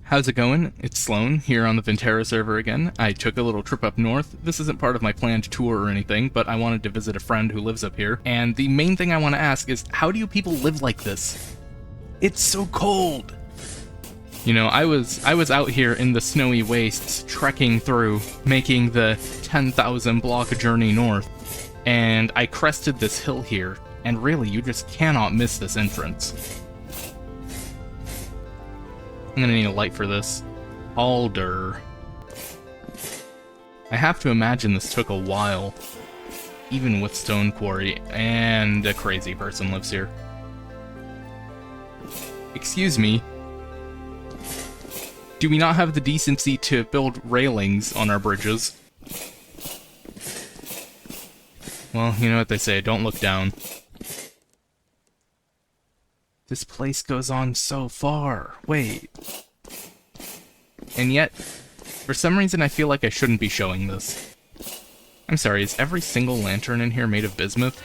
How's it going? It's Sloan, here on the Vinterra server again. I took a little trip up north. This isn't part of my planned tour or anything, but I wanted to visit a friend who lives up here. And the main thing I want to ask is, how do you people live like this? It's so cold! You know, I was out here in the snowy wastes, trekking through, making the 10,000 block journey north, and I crested this hill here, and really, you just cannot miss this entrance. I'm gonna need a light for this. Alder. I have to imagine this took a while, even with stone quarry, and a crazy person lives here. Excuse me. Do we not have the decency to build railings on our bridges? Well, you know what they say, don't look down. This place goes on so far. Wait. And yet, for some reason I feel like I shouldn't be showing this. I'm sorry, is every single lantern in here made of bismuth?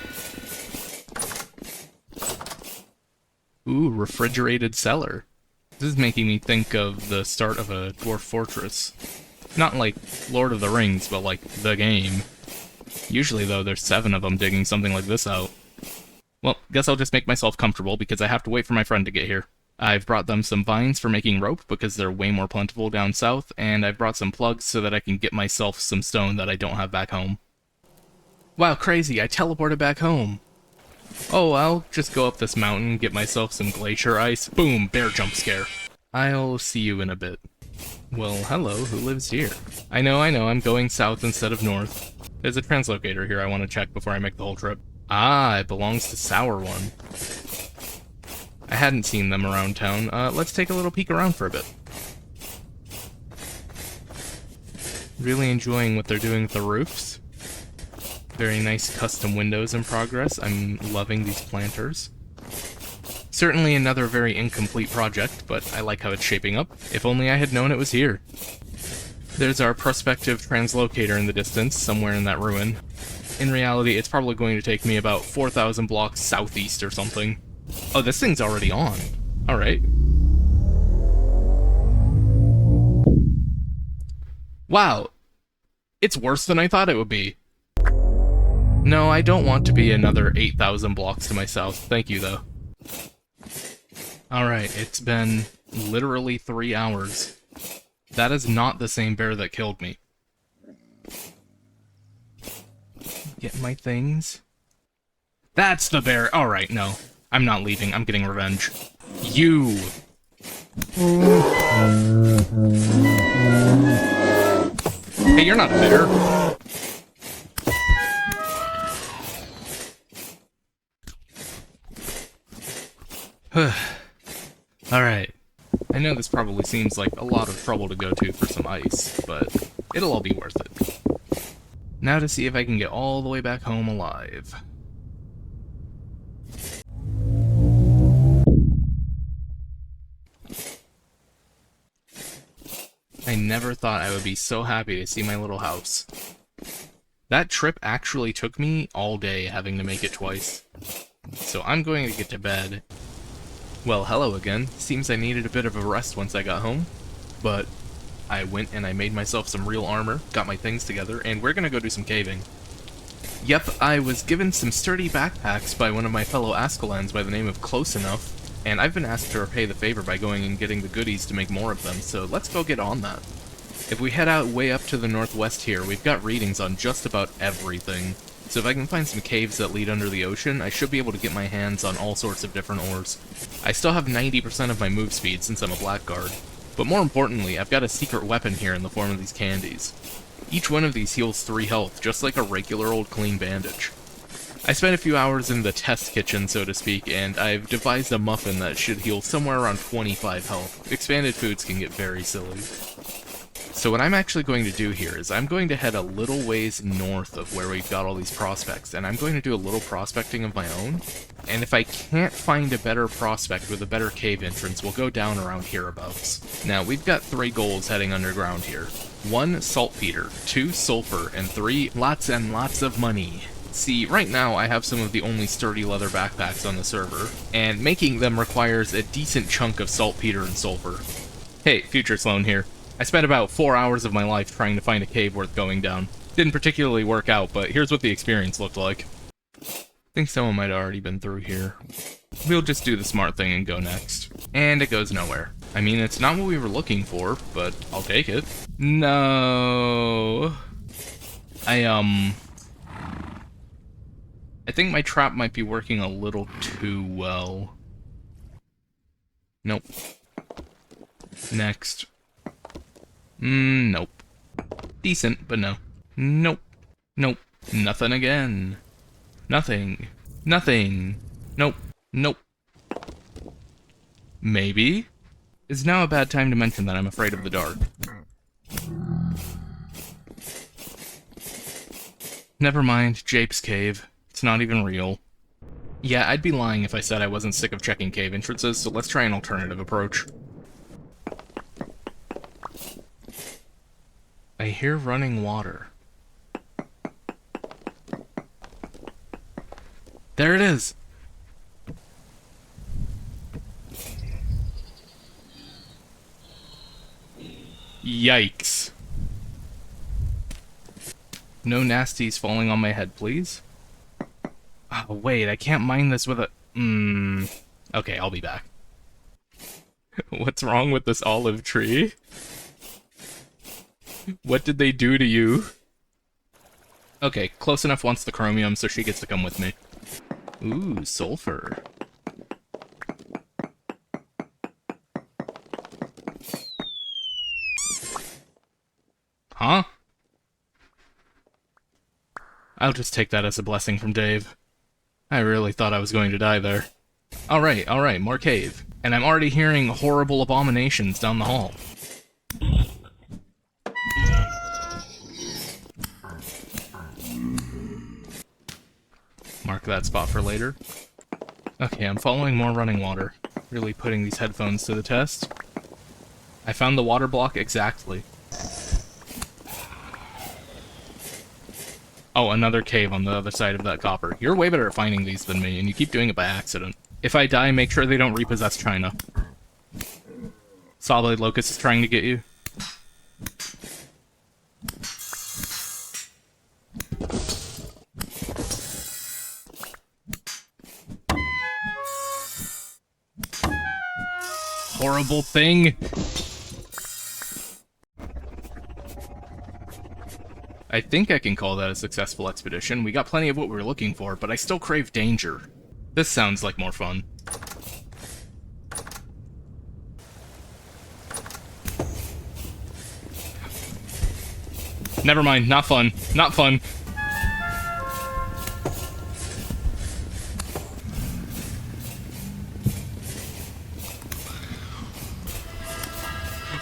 Ooh, refrigerated cellar. This is making me think of the start of a dwarf fortress. Not like Lord of the Rings, but like the game. Usually, though, there's 7 of them digging something like this out. Well, guess I'll just make myself comfortable because I have to wait for my friend to get here. I've brought them some vines for making rope because they're way more plentiful down south, and I've brought some plugs so that I can get myself some stone that I don't have back home. Wow, crazy, I teleported back home. Oh, I'll just go up this mountain, get myself some glacier ice. Boom, bear jump scare. I'll see you in a bit. Well, hello, who lives here? I know, I'm going south instead of north. There's a translocator here I want to check before I make the whole trip. Ah, it belongs to Sour One. I hadn't seen them around town. Let's take a little peek around for a bit. Really enjoying what they're doing with the roofs. Very nice custom windows in progress. I'm loving these planters. Certainly another very incomplete project, but I like how it's shaping up. If only I had known it was here. There's our prospective translocator in the distance, somewhere in that ruin. In reality, it's probably going to take me about 4,000 blocks southeast or something. Oh, this thing's already on. Alright. Wow. It's worse than I thought it would be. No, I don't want to be another 8,000 blocks to my south. Thank you, though. Alright, it's been literally 3 hours. That is not the same bear that killed me. Get my things. That's the bear! Alright, no. I'm not leaving. I'm getting revenge. You! Hey, you're not a bear. Alright. I know this probably seems like a lot of trouble to go to for some ice, but it'll all be worth it. Now to see if I can get all the way back home alive. I never thought I would be so happy to see my little house. That trip actually took me all day, having to make it twice. So I'm going to get to bed. Well, hello again. Seems I needed a bit of a rest once I got home. But I went and I made myself some real armor, got my things together, and we're gonna go do some caving. Yep, I was given some sturdy backpacks by one of my fellow Ascalans by the name of Close Enough, and I've been asked to repay the favor by going and getting the goodies to make more of them, so let's go get on that. If we head out way up to the northwest here, we've got readings on just about everything. So if I can find some caves that lead under the ocean, I should be able to get my hands on all sorts of different ores. I still have 90% of my move speed since I'm a blackguard. But more importantly, I've got a secret weapon here in the form of these candies. Each one of these heals 3 health, just like a regular old clean bandage. I spent a few hours in the test kitchen, so to speak, and I've devised a muffin that should heal somewhere around 25 health. Expanded foods can get very silly. So what I'm actually going to do here is I'm going to head a little ways north of where we've got all these prospects, and I'm going to do a little prospecting of my own. And if I can't find a better prospect with a better cave entrance, we'll go down around hereabouts. Now, we've got 3 goals heading underground here. 1, saltpeter, 2, sulfur, and 3, lots and lots of money. See, right now I have some of the only sturdy leather backpacks on the server, and making them requires a decent chunk of saltpeter and sulfur. Hey, Future Sloan here. I spent about 4 hours of my life trying to find a cave worth going down. Didn't particularly work out, but here's what the experience looked like. I think someone might have already been through here. We'll just do the smart thing and go next. And it goes nowhere. I mean, it's not what we were looking for, but I'll take it. No. I think my trap might be working a little too well. Nope. Next. Nope. Decent, but no. Nope. Nope. Nothing again. Nothing. Nothing. Nope. Nope. Maybe? Is now a bad time to mention that I'm afraid of the dark. Never mind, Jape's cave. It's not even real. Yeah, I'd be lying if I said I wasn't sick of checking cave entrances, so let's try an alternative approach. I hear running water. There it is! Yikes. No nasties falling on my head, please. Oh, wait, I can't mine this with a... Okay, I'll be back. What's wrong with this olive tree? What did they do to you? Okay, close enough wants the chromium, so she gets to come with me. Ooh, sulfur. Huh? I'll just take that as a blessing from Dave. I really thought I was going to die there. Alright, more cave. And I'm already hearing horrible abominations down the hall. Mark that spot for later. Okay, I'm following more running water. Really putting these headphones to the test. I found the water block exactly. Oh, another cave on the other side of that copper. You're way better at finding these than me, and you keep doing it by accident. If I die, make sure they don't repossess China. Sawblade Locust is trying to get you. Horrible thing! I think I can call that a successful expedition. We got plenty of what we were looking for, but I still crave danger. This sounds like more fun. Never mind, not fun. Not fun.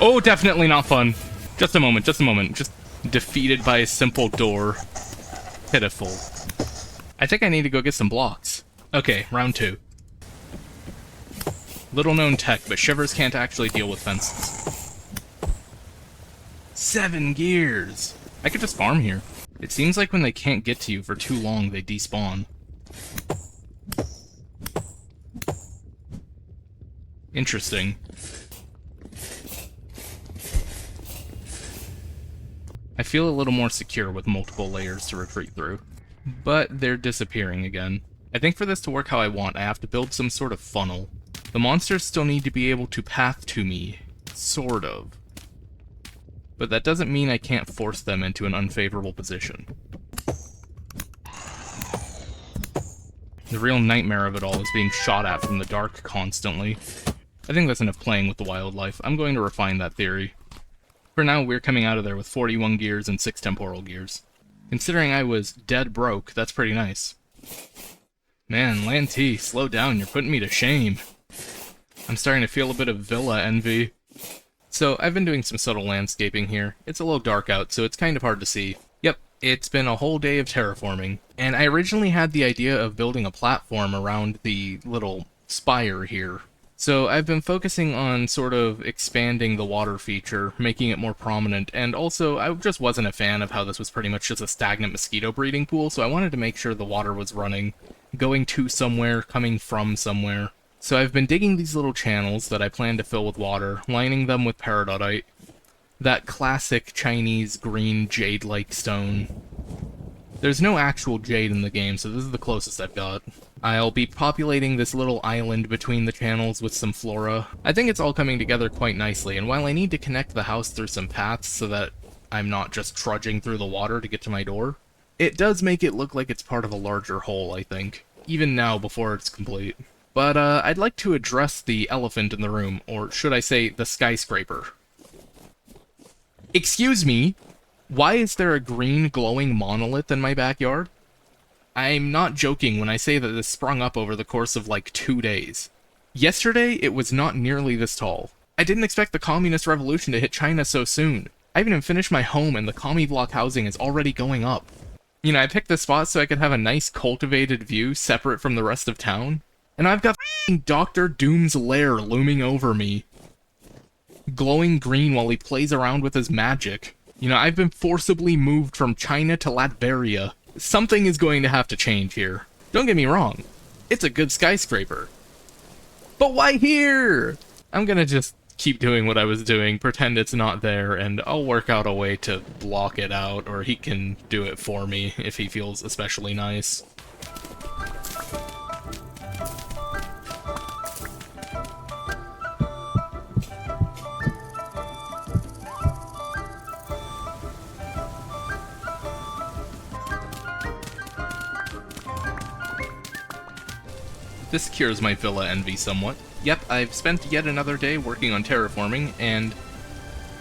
Oh, definitely not fun. Just a moment, just a moment. Just defeated by a simple door. Pitiful. I think I need to go get some blocks. Okay, round 2. Little known tech, but shivers can't actually deal with fences. 7 gears! I could just farm here. It seems like when they can't get to you for too long, they despawn. Interesting. I feel a little more secure with multiple layers to retreat through. But they're disappearing again. I think for this to work how I want, I have to build some sort of funnel. The monsters still need to be able to path to me. Sort of. But that doesn't mean I can't force them into an unfavorable position. The real nightmare of it all is being shot at from the dark constantly. I think that's enough playing with the wildlife. I'm going to refine that theory. For now, we're coming out of there with 41 gears and 6 temporal gears. Considering I was dead broke, that's pretty nice. Man, Lanty, slow down, you're putting me to shame. I'm starting to feel a bit of villa envy. So, I've been doing some subtle landscaping here. It's a little dark out, so it's kind of hard to see. Yep, it's been a whole day of terraforming. And I originally had the idea of building a platform around the little spire here. So I've been focusing on sort of expanding the water feature, making it more prominent, and also I just wasn't a fan of how this was pretty much just a stagnant mosquito breeding pool, so I wanted to make sure the water was running, going to somewhere, coming from somewhere. So I've been digging these little channels that I plan to fill with water, lining them with peridotite, that classic Chinese green jade-like stone. There's no actual jade in the game, so this is the closest I've got. I'll be populating this little island between the channels with some flora. I think it's all coming together quite nicely, and while I need to connect the house through some paths so that I'm not just trudging through the water to get to my door, it does make it look like it's part of a larger whole, I think. Even now, before it's complete. But, I'd like to address the elephant in the room, or should I say, the skyscraper. Excuse me? Why is there a green glowing monolith in my backyard? I'm not joking when I say that this sprung up over the course of like 2 days. Yesterday, it was not nearly this tall. I didn't expect the communist revolution to hit China so soon. I haven't even finished my home and the commie block housing is already going up. You know, I picked this spot so I could have a nice cultivated view separate from the rest of town. And I've got Dr. Doom's lair looming over me, glowing green while he plays around with his magic. You know, I've been forcibly moved from China to Latveria. Something is going to have to change here. Don't get me wrong, it's a good skyscraper. But why here? I'm gonna just keep doing what I was doing, pretend it's not there, and I'll work out a way to block it out, or he can do it for me if he feels especially nice. This cures my villa envy somewhat. Yep, I've spent yet another day working on terraforming, and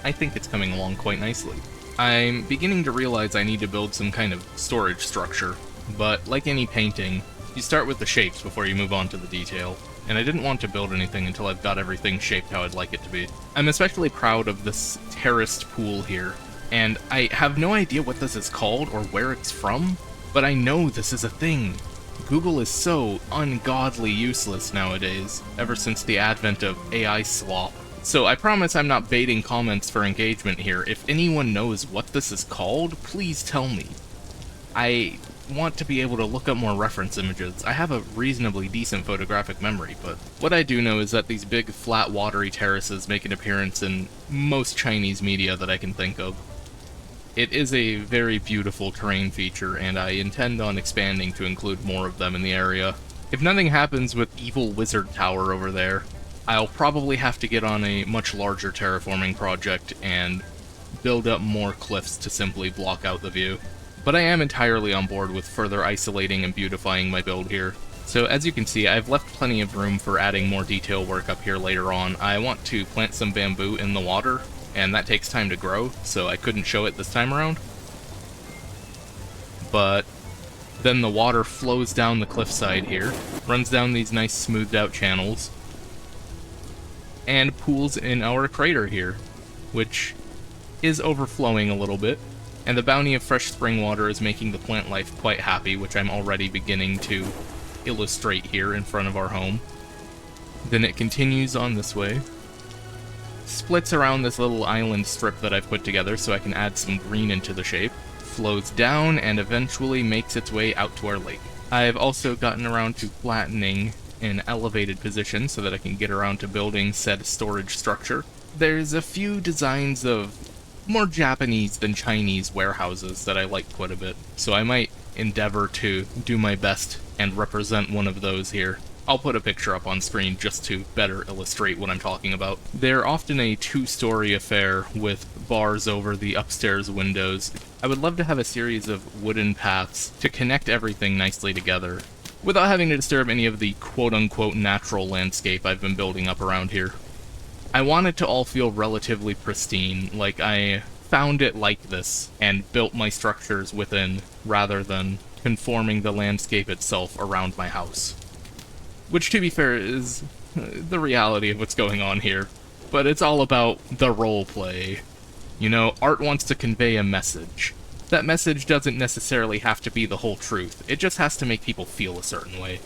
I think it's coming along quite nicely. I'm beginning to realize I need to build some kind of storage structure, but like any painting, you start with the shapes before you move on to the detail, and I didn't want to build anything until I've got everything shaped how I'd like it to be. I'm especially proud of this terraced pool here, and I have no idea what this is called or where it's from, but I know this is a thing. Google is so ungodly useless nowadays, ever since the advent of AI slop. So I promise I'm not baiting comments for engagement here. If anyone knows what this is called, please tell me. I want to be able to look up more reference images. I have a reasonably decent photographic memory, but what I do know is that these big, flat, watery terraces make an appearance in most Chinese media that I can think of. It is a very beautiful terrain feature, and I intend on expanding to include more of them in the area. If nothing happens with Evil Wizard Tower over there, I'll probably have to get on a much larger terraforming project and build up more cliffs to simply block out the view. But I am entirely on board with further isolating and beautifying my build here. So as you can see, I've left plenty of room for adding more detail work up here later on. I want to plant some bamboo in the water, and that takes time to grow, so I couldn't show it this time around. But then the water flows down the cliffside here, runs down these nice smoothed out channels, and pools in our crater here, which is overflowing a little bit, and the bounty of fresh spring water is making the plant life quite happy, which I'm already beginning to illustrate here in front of our home. Then it continues on this way, splits around this little island strip that I've put together so I can add some green into the shape, flows down, and eventually makes its way out to our lake. I've also gotten around to flattening an elevated position so that I can get around to building said storage structure. There's a few designs of more Japanese than Chinese warehouses that I like quite a bit, so I might endeavor to do my best and represent one of those here. I'll put a picture up on screen just to better illustrate what I'm talking about. They're often a two-story affair with bars over the upstairs windows. I would love to have a series of wooden paths to connect everything nicely together, without having to disturb any of the quote-unquote natural landscape I've been building up around here. I want it to all feel relatively pristine, like I found it like this, and built my structures within, rather than conforming the landscape itself around my house. Which, to be fair, is the reality of what's going on here. But it's all about the roleplay. You know, art wants to convey a message. That message doesn't necessarily have to be the whole truth. It just has to make people feel a certain way.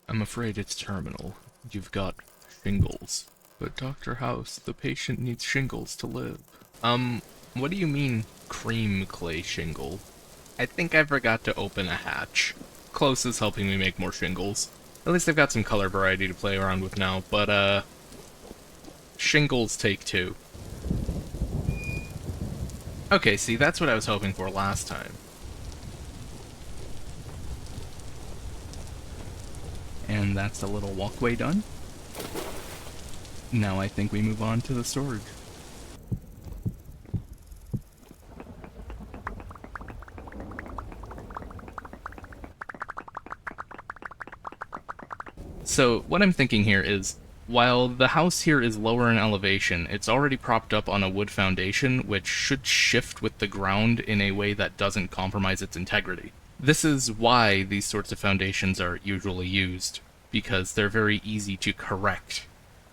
I'm afraid it's terminal. You've got shingles. But Dr. House, the patient needs shingles to live. What do you mean, cream clay shingle? I think I forgot to open a hatch. Close is helping me make more shingles. At least I've got some color variety to play around with now, but, shingles take 2. Okay, see, that's what I was hoping for last time. And that's a little walkway done. Now I think we move on to the storage. So, what I'm thinking here is, while the house here is lower in elevation, it's already propped up on a wood foundation, which should shift with the ground in a way that doesn't compromise its integrity. This is why these sorts of foundations are usually used, because they're very easy to correct.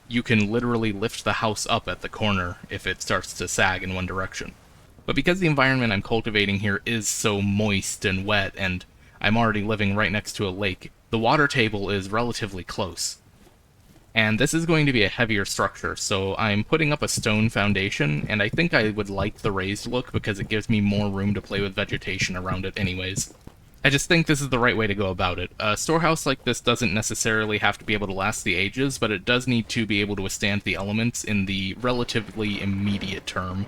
You can literally lift the house up at the corner if it starts to sag in one direction. But because the environment I'm cultivating here is so moist and wet, and I'm already living right next to a lake, the water table is relatively close. And this is going to be a heavier structure, so I'm putting up a stone foundation, and I think I would like the raised look because it gives me more room to play with vegetation around it anyways. I just think this is the right way to go about it. A storehouse like this doesn't necessarily have to be able to last the ages, but it does need to be able to withstand the elements in the relatively immediate term.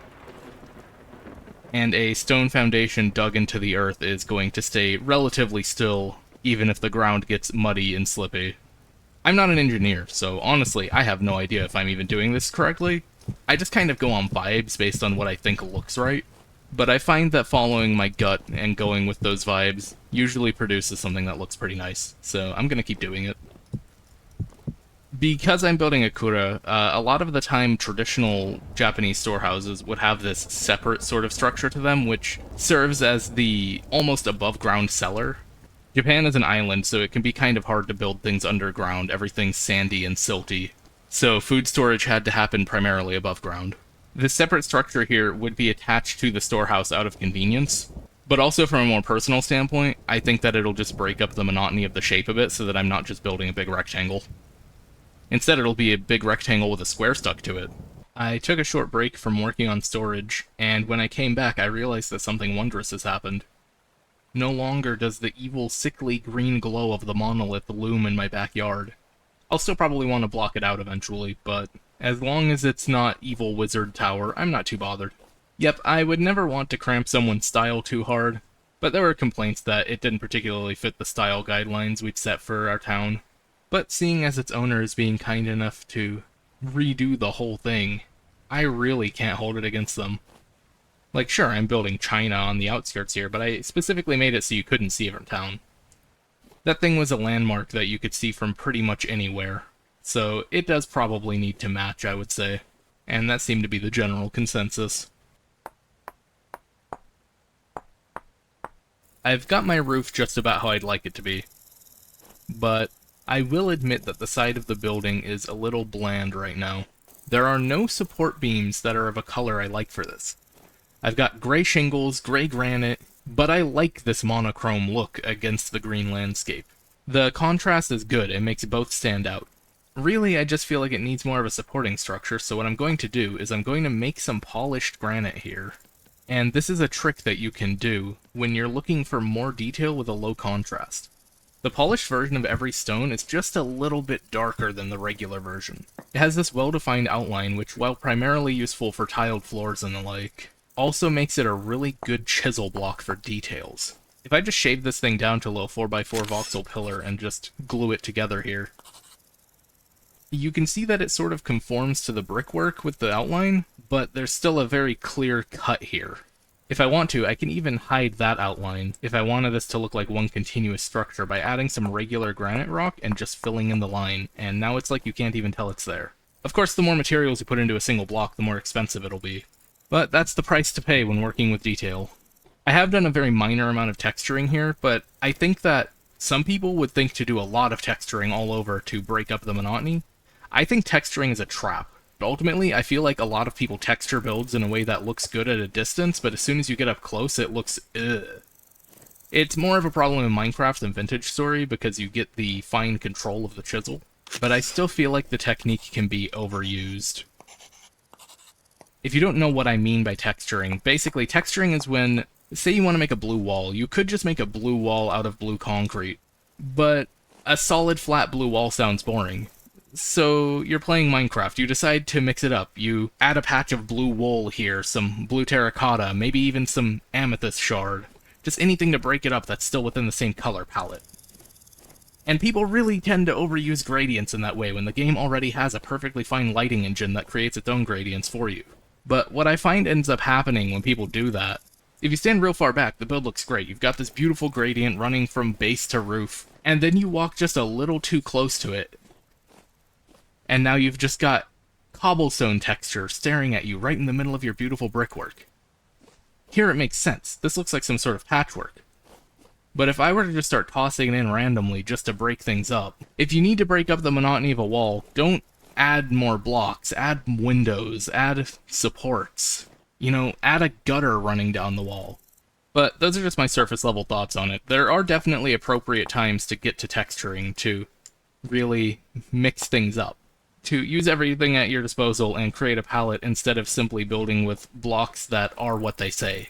And a stone foundation dug into the earth is going to stay relatively still, even if the ground gets muddy and slippy. I'm not an engineer, so honestly, I have no idea if I'm even doing this correctly. I just kind of go on vibes based on what I think looks right. But I find that following my gut and going with those vibes usually produces something that looks pretty nice, so I'm gonna keep doing it. Because I'm building a kura, a lot of the time traditional Japanese storehouses would have this separate sort of structure to them, which serves as the almost above-ground cellar. Japan is an island, so it can be kind of hard to build things underground. Everything's sandy and silty. So food storage had to happen primarily above ground. This separate structure here would be attached to the storehouse out of convenience, but also from a more personal standpoint, I think that it'll just break up the monotony of the shape a bit so that I'm not just building a big rectangle. Instead, it'll be a big rectangle with a square stuck to it. I took a short break from working on storage, and when I came back I realized that something wondrous has happened. No longer does the evil, sickly green glow of the monolith loom in my backyard. I'll still probably want to block it out eventually, but as long as it's not Evil Wizard Tower, I'm not too bothered. Yep, I would never want to cramp someone's style too hard, but there were complaints that it didn't particularly fit the style guidelines we'd set for our town. But seeing as its owner is being kind enough to redo the whole thing, I really can't hold it against them. Like, sure, I'm building China on the outskirts here, but I specifically made it so you couldn't see it from town. That thing was a landmark that you could see from pretty much anywhere, so it does probably need to match, I would say. And that seemed to be the general consensus. I've got my roof just about how I'd like it to be, but I will admit that the side of the building is a little bland right now. There are no support beams that are of a color I like for this. I've got gray shingles, gray granite, but I like this monochrome look against the green landscape. The contrast is good, it makes both stand out. Really, I just feel like it needs more of a supporting structure, so what I'm going to do is I'm going to make some polished granite here. And this is a trick that you can do when you're looking for more detail with a low contrast. The polished version of every stone is just a little bit darker than the regular version. It has this well-defined outline which, while primarily useful for tiled floors and the like, also makes it a really good chisel block for details. If I just shave this thing down to a little 4x4 voxel pillar and just glue it together here, you can see that it sort of conforms to the brickwork with the outline, but there's still a very clear cut here. If I want to, I can even hide that outline if I wanted this to look like one continuous structure by adding some regular granite rock and just filling in the line, and now it's like you can't even tell it's there. Of course, the more materials you put into a single block, the more expensive it'll be. But that's the price to pay when working with detail. I have done a very minor amount of texturing here, but I think that some people would think to do a lot of texturing all over to break up the monotony. I think texturing is a trap. But ultimately, I feel like a lot of people texture builds in a way that looks good at a distance, but as soon as you get up close, it looks ugh. It's more of a problem in Minecraft than Vintage Story because you get the fine control of the chisel, but I still feel like the technique can be overused. If you don't know what I mean by texturing, basically texturing is when, say you want to make a blue wall, you could just make a blue wall out of blue concrete, but A solid flat blue wall sounds boring. So you're playing Minecraft, you decide to mix it up. You add a patch of blue wool here, some blue terracotta, maybe even some amethyst shard. Just anything to break it up that's still within the same color palette. And people really tend to overuse gradients in that way when the game already has a perfectly fine lighting engine that creates its own gradients for you. But what I find ends up happening when people do that, if you stand real far back, the build looks great. You've got this beautiful gradient running from base to roof, and then you walk just a little too close to it, and now you've just got cobblestone texture staring at you right in the middle of your beautiful brickwork. Here it makes sense. This looks like some sort of patchwork. But if I were to just start tossing it in randomly just to break things up, if you need to break up the monotony of a wall, don't add more blocks, add windows, add supports. You know, add a gutter running down the wall. But those are just my surface level thoughts on it. There are definitely appropriate times to get to texturing, to really mix things up, to use everything at your disposal and create a palette instead of simply building with blocks that are what they say.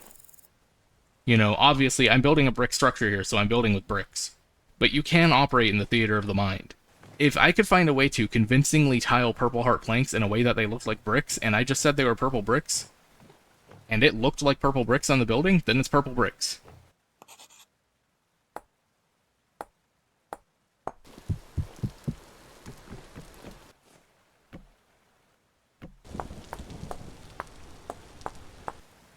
You know, obviously I'm building a brick structure here, so I'm building with bricks. But you can operate in the theater of the mind. If I could find a way to convincingly tile purple heart planks in a way that they looked like bricks, and I just said they were purple bricks, and it looked like purple bricks on the building, then it's purple bricks.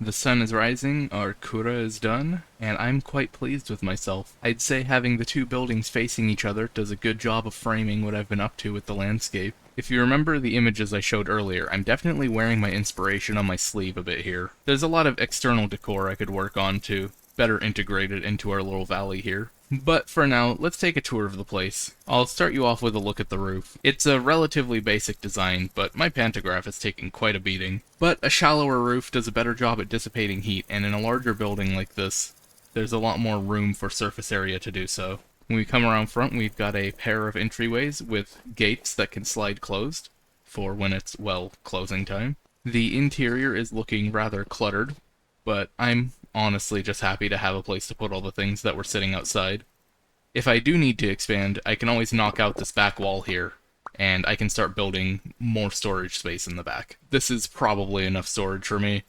The sun is rising, our kura is done, and I'm quite pleased with myself. I'd say having the two buildings facing each other does a good job of framing what I've been up to with the landscape. If you remember the images I showed earlier, I'm definitely wearing my inspiration on my sleeve a bit here. There's a lot of external decor I could work on to better integrate it into our little valley here. But for now, let's take a tour of the place. I'll start you off with a look at the roof. It's a relatively basic design, but my pantograph is taking quite a beating. But a shallower roof does a better job at dissipating heat, and in a larger building like this, there's a lot more room for surface area to do so. When we come around front, we've got a pair of entryways with gates that can slide closed for when it's, well, closing time. The interior is looking rather cluttered, but I'm honestly just happy to have a place to put all the things that were sitting outside. If I do need to expand, I can always knock out this back wall here, and I can start building more storage space in the back. This is probably enough storage for me.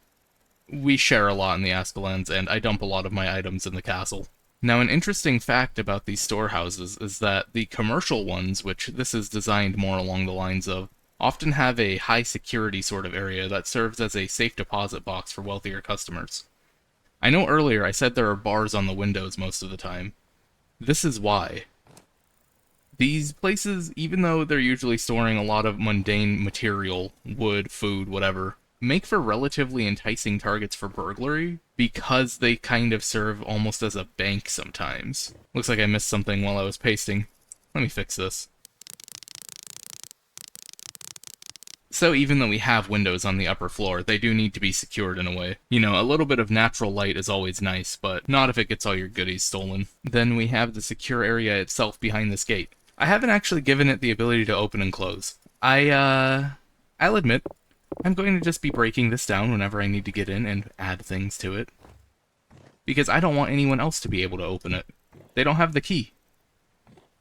We share a lot in the Askelands, and I dump a lot of my items in the castle. Now, an interesting fact about these storehouses is that the commercial ones, which this is designed more along the lines of, often have a high security sort of area that serves as a safe deposit box for wealthier customers. I know earlier I said there are bars on the windows most of the time. This is why. These places, even though they're usually storing a lot of mundane material, wood, food, whatever, make for relatively enticing targets for burglary because they kind of serve almost as a bank sometimes. Looks like I missed something while I was pasting. Let me fix this. So even though we have windows on the upper floor, they do need to be secured in a way. You know, a little bit of natural light is always nice, but not if it gets all your goodies stolen. Then we have the secure area itself behind this gate. I haven't actually given it the ability to open and close. I'll admit, I'm going to just be breaking this down whenever I need to get in and add things to it. Because I don't want anyone else to be able to open it. They don't have the key.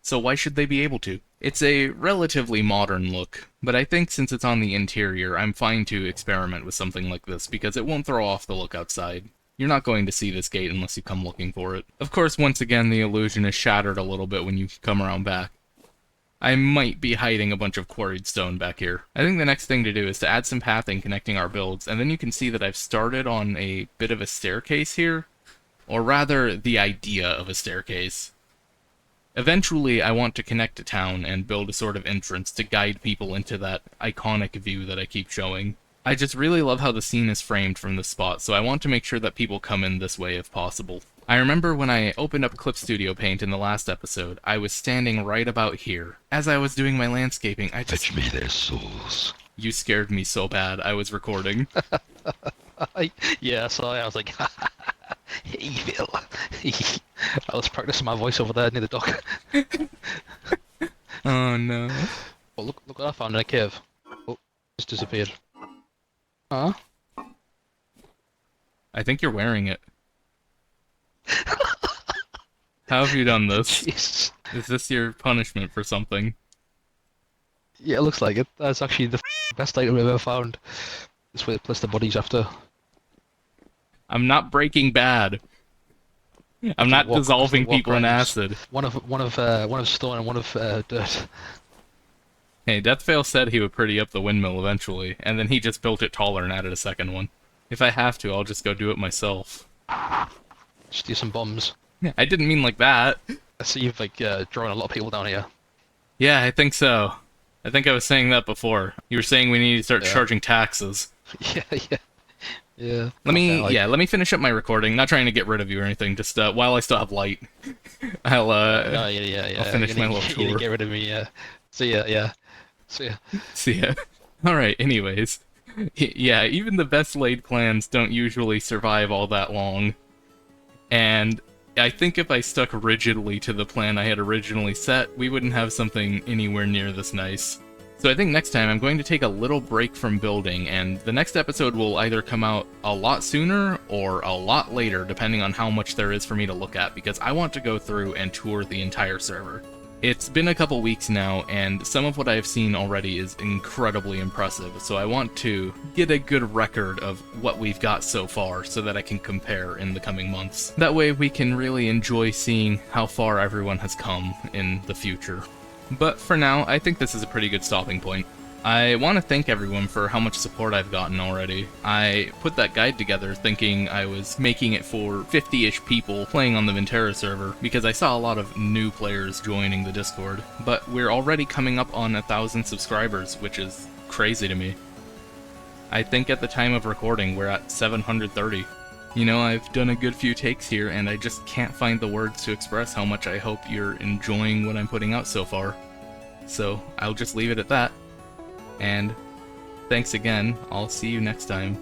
So why should they be able to? It's a relatively modern look, but I think since it's on the interior, I'm fine to experiment with something like this because it won't throw off the look outside. You're not going to see this gate unless you come looking for it. Of course, once again, the illusion is shattered a little bit when you come around back. I might be hiding a bunch of quarried stone back here. I think the next thing to do is to add some pathing connecting our builds, and then you can see that I've started on a bit of a staircase here, or rather, the idea of a staircase. Eventually, I want to connect to town and build a sort of entrance to guide people into that iconic view that I keep showing. I just really love how the scene is framed from this spot, so I want to make sure that people come in this way if possible. I remember when I opened up Clip Studio Paint in the last episode, I was standing right about here. As I was doing my landscaping, I just... Fetch me their souls. You scared me so bad, I was recording. Yeah, so I was like, evil. I was practicing my voice over there near the dock. Oh no. Oh, look what I found in a cave. Oh, just disappeared. Huh? I think you're wearing it. How have you done this? Jeez. Is this your punishment for something? Yeah, it looks like it. That's actually the best item I've ever found. This way to place the bodies after. I'm not Breaking Bad. I'm After the not walk, after the dissolving walk people in rounds. acid. One of stone and one of dirt. Hey, Deathfail said he would pretty up the windmill eventually, and then he just built it taller and added a second one. If I have to, I'll just go do it myself. Just do some bombs. I didn't mean like that. I see you've like drawn a lot of people down here. Yeah, I think so. I think I was saying that before. You were saying we need to start Yeah. charging taxes. Yeah, yeah, yeah. Let Not me, fair, like. yeah, let me finish up my recording. Not trying to get rid of you or anything. Just while I still have light, I'll No, yeah. I'll finish my little You didn't tour. get rid of me. Yeah. See ya. Yeah. See ya. See ya. All right. Anyways, yeah, even the best laid plans don't usually survive all that long, and I think if I stuck rigidly to the plan I had originally set, we wouldn't have something anywhere near this nice. So I think next time I'm going to take a little break from building, and the next episode will either come out a lot sooner or a lot later, depending on how much there is for me to look at, because I want to go through and tour the entire server. It's been a couple weeks now, and some of what I've seen already is incredibly impressive, so I want to get a good record of what we've got so far so that I can compare in the coming months. That way we can really enjoy seeing how far everyone has come in the future. But for now, I think this is a pretty good stopping point. I want to thank everyone for how much support I've gotten already. I put that guide together thinking I was making it for 50-ish people playing on the Vinterra server, because I saw a lot of new players joining the Discord. But we're already coming up on 1,000 subscribers, which is crazy to me. I think at the time of recording we're at 730. You know, I've done a good few takes here, and I just can't find the words to express how much I hope you're enjoying what I'm putting out so far. So, I'll just leave it at that. And thanks again. I'll see you next time.